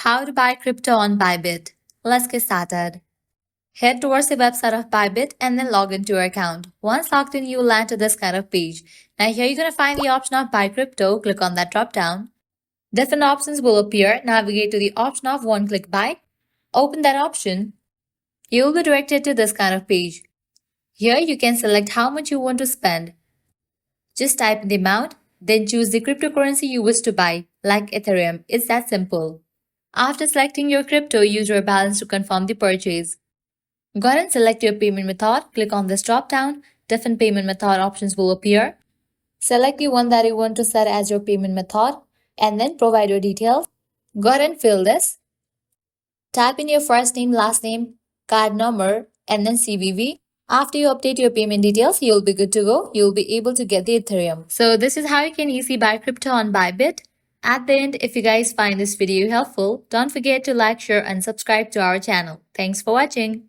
How to buy crypto on Bybit. Let's get started. Head towards the website of Bybit and then log into your account. Once logged in, you will land to this kind of page. Now here you're going to find the option of buy crypto. Click on that drop down. Different options will appear. Navigate to the option of one-click buy. Open that option. You will be directed to this kind of page. Here you can select how much you want to spend. Just type in the amount, then choose the cryptocurrency you wish to buy, like Ethereum. It's that simple. After selecting your crypto, use your balance to confirm the purchase. Go ahead and select your payment method. Click on this drop down. Different payment method options will appear. Select the one that you want to set as your payment method and then provide your details. Go ahead and fill this. Type in your first name, last name, card number, and then CVV. After you update your payment details, you'll be good to go. You'll be able to get the Ethereum. So this is how you can easily buy crypto on Bybit. At the end, if you guys find this video helpful, don't forget to like, share, and subscribe to our channel. Thanks for watching.